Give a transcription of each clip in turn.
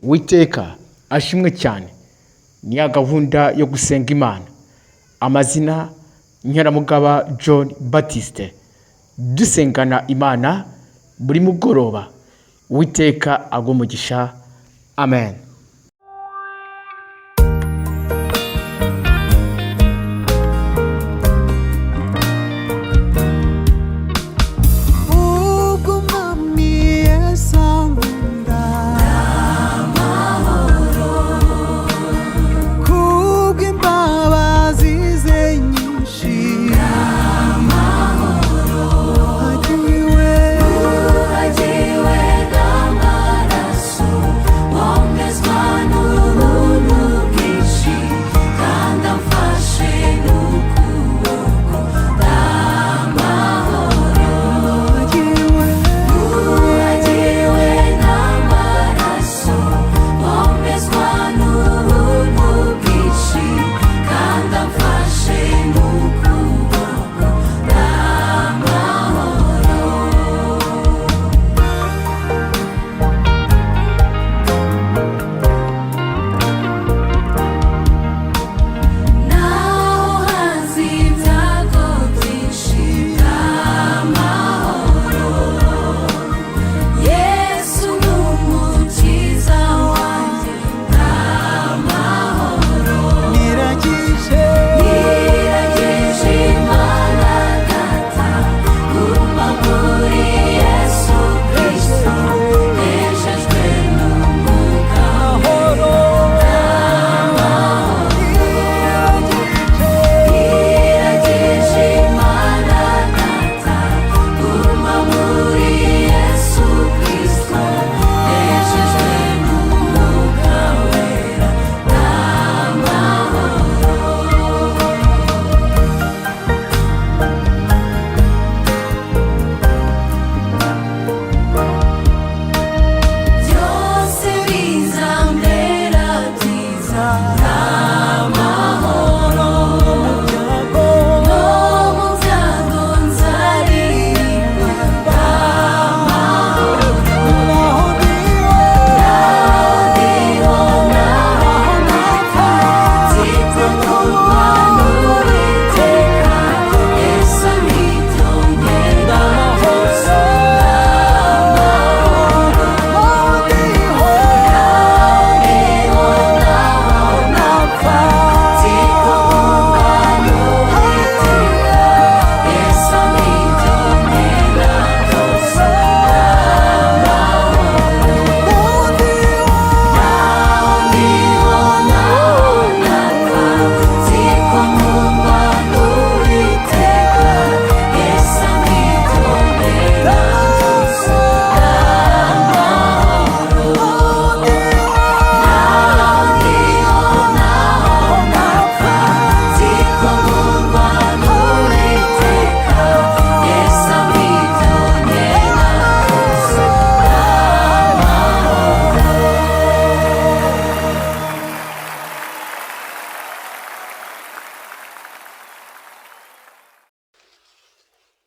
Uwiteka ashimwe cyane. Ni ya gahunda yo gusenga Imana. Amazina Nyiramugaba John Baptiste. Dusengana Imana buri mugoroba. Uwiteka agwe umugisha. Amen.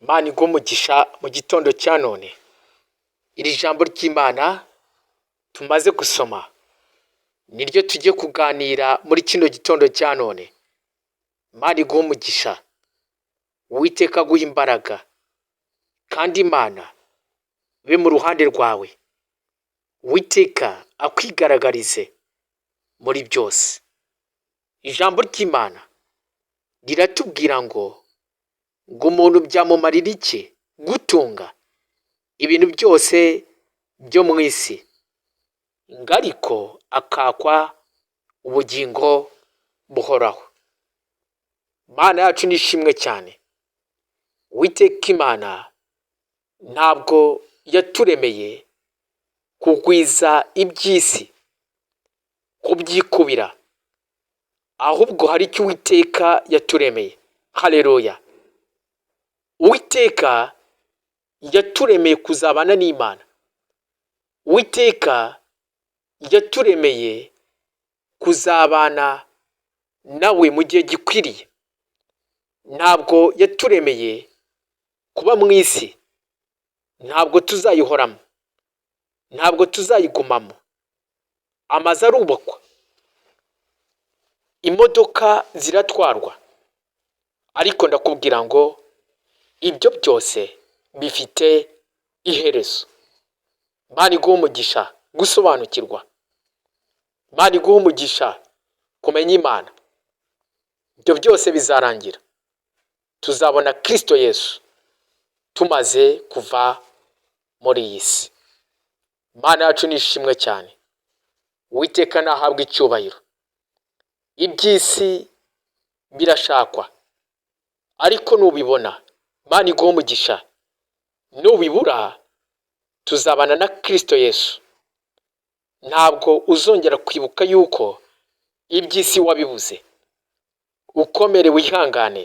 Imana igwe umugisha mu gitondo cya none. Iri jambo ry'Imana tumaze gusoma niryo tujye kuganira muri kino gitondo cya none. Imana igwe umugisha. Uwiteka aguha imbaraga kandi Imana be mu ruhande rwawe. Uwiteka akwigaragarize muri byose. Ijambo ry'Imana riratubwira ngo umuntu byamumarira iki gutunga ibintu byose byo mu isi, ariko akakwa ubugingo buhoraho. Imana yacu ni ishimwe cyane. Uwiteka Imana ntabwo yaturemeye kugwiza iby'isi, kubyikubira, ahubwo hari icyo Uwiteka yaturemeye. Haleluya. Uwiteka yaturemeye kuzabana n'Imana. Uwiteka yaturemeye kuzabana nawe mu gihe gikwiriye. Ntabwo yaturemeye kuba mu isi. Ntabwo tuzayihoramo, ntabwo tuzayigumamo, amazu arubakwa, imodoka ziratwarwa, ariko ndakubwira ngo ibyo byose bifite iherezo. Imana iguhe umugisha gusobanukirwa, Imana iguhe umugisha kumenya Imana. Ibyo byose bizarangira, tuzabona Kristo Yesu tumaze kuva muri iyi si. Imana yacu nishimwe cyane, Uwiteka nahabwe icyubahiro. Iby'isi birashakwa, ariko nubibona, Imana iguhe umugisha, nubibura tuzabana na Kristo Yesu. Ntabwo uzongera kwibuka yuko iby'isi wabibuze. Ukomere wihangane,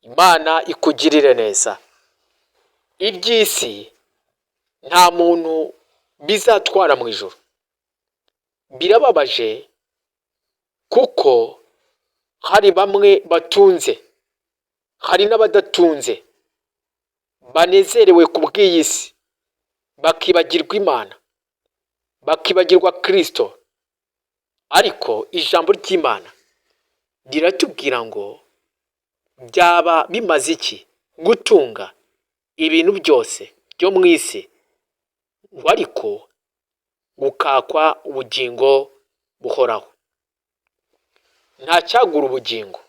Imana ikugirire neza. Iby'isi nta muntu bizatwara mu ijuru. Birababaje kuko hari bamwe batunze, hari n'abadatunze, banezerewe ku bw'iyi si, bakibagirwa Imana, bakibagirwa Kristo. Ariko ijambo ry'Imana riratubwira ngo byaba bimaze iki gutunga ibintu byose byo mu isi, ngo ariko gukakwa ubugingo buhoraho. Nta cyagura ubugingo,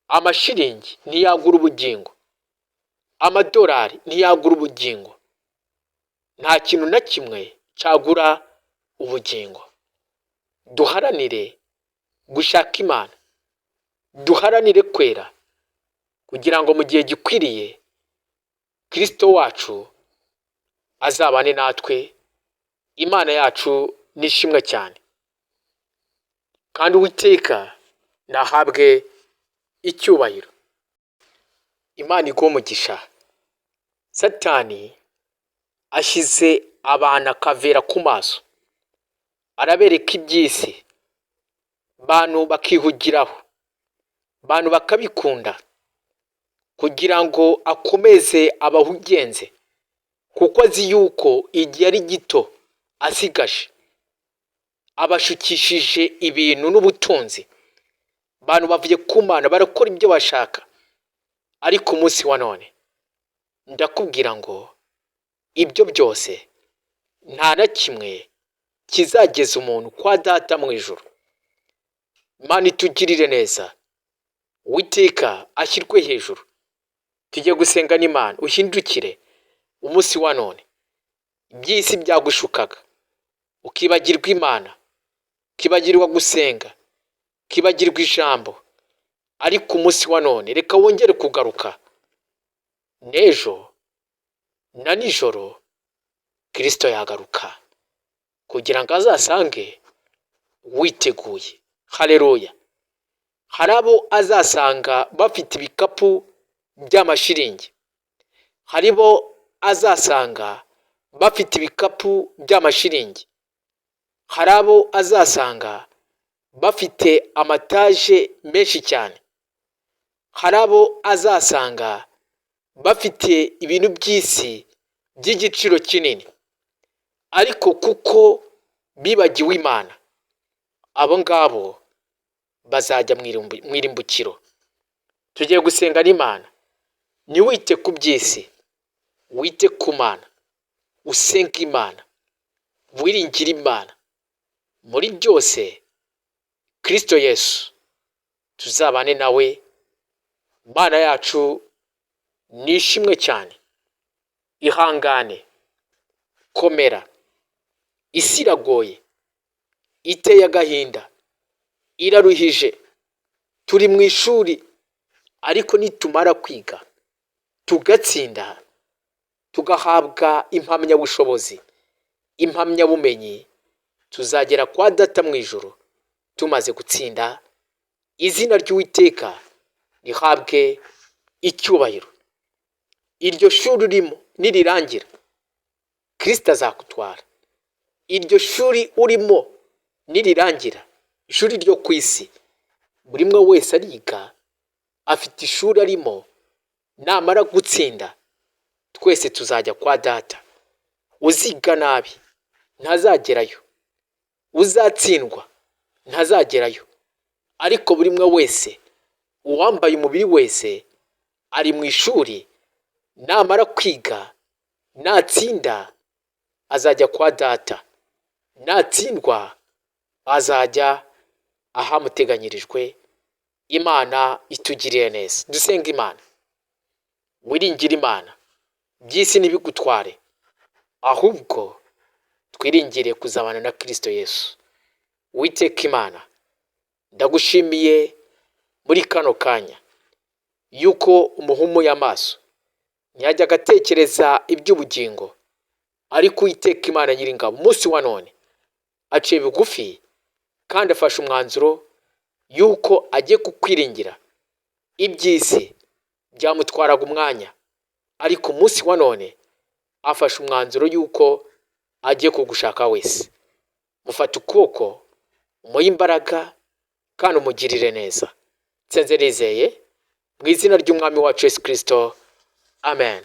amashiringi ntiyagura ubugingo, amadolari ntiyagura ubugingo, nta kintu na kimwe cyagura ubugingo. Duharanire gushaka Imana, duharanire kwera, kugira ngo mu gihe gikwiriye Kristo wacu azabane natwe. Imana yacu nishimwe cyane, kandi Uwiteka nahabwe icyubahiro. Imana iguhe umugisha. Satani ashyize abantu akavera ku maso, arabereka iby'isi, abantu bakihugiraho, abantu bakabikunda, kugira ngo akomeze abahugenze, kuko azi yuko igihe ari gito asigaje. Abashukishije ibintu n'ubutunzi, abantu bavuye ku Mana barakora ibyo bashaka. Ariko umunsi wa none ndakubwira ngo ibyo byose nta na kimwe kizageza umuntu kwa Data mu ijuru. Imana itugirire neza, Uwiteka ashyirwe hejuru. Tujye gusenga n'Imana. Uhindukire umunsi wa none, iby'isi byagushukaga, ukibagirwa Imana, ukibagirwa gusenga, ukibagirwa ijambo. Ariko umunsi wa none reka wongere kugaruka. N'ejo na nijoro Kristo yagaruka, kugira ngo azasange witeguye. Haleluya. Hari abo azasanga bafite ibikapu by'amashiringi, hari bo azasanga bafite ibikapu by'amashiringi, hari abo azasanga bafite amataje menshi cyane, hari abo azasanga bafite ibintu by'isi by'igiciro kinini. Ariko kuko bibagiwe Imana, abo ngabo bazajya mu irimbukiro. Tugiye gusenga n'Imana. Ntiwite ku by'isi, wite ku Mana, usenga Imana, wiringire Imana. Muri byose Kristo Yesu tuzabane nawe. Imana yacu nishimwe cyane. Ihangane, komera. Isi iragoye, iteye agahinda, iraruhije. Turi mu ishuri, ariko nitumara kwiga tugatsinda, tugahabwa impamyabushobozi, impamyabumenyi, tuzagera kwa Data mu ijuru tumaze gutsinda. Izina ry'Uwiteka rihabwe icyubahiro. Iryo shuri urimo nirirangira, Kristo azakutwara. Iryo shuri urimo nirirangira, ishuri ryo ku isi, buri umwe wese ariga, afite ishuri arimo, namara gutsinda twese tuzajya kwa Data. Uziga nabi ntazagerayo, uzatsindwa ntazagerayo, ariko buri umwe wese, uwambaye umubiri wese ari mu ishuri, namara kwiga natsinda azajya kwa data, natsindwa azajya ahamuteganyirijwe. Imana itugiriye neza. Dusenga Imana. Wiringire Imana, by'isi ntibigutware, ahubwo twiringire kuzabana na Kristo Yesu. Uwiteka Imana, ndagushimiye muri kano kanya yuko umuhumuye amaso ntiyajya agatekereza iby'ubugingo, ariko Uwiteka Imana Nyiringabo umunsi wa none aciye bugufi kandi afashe umwanzuro yuko agiye kukwiringira. Iby'isi byamutwaraga umwanya, ariko umunsi wa none afashe umwanzuro yuko agiye kugushaka wese. Mufate ukuboko, umuhe imbaraga kandi umugirire neza. Nsenze nizeye mu izina ry'Umwami wacu Yesu Kristo. Amen.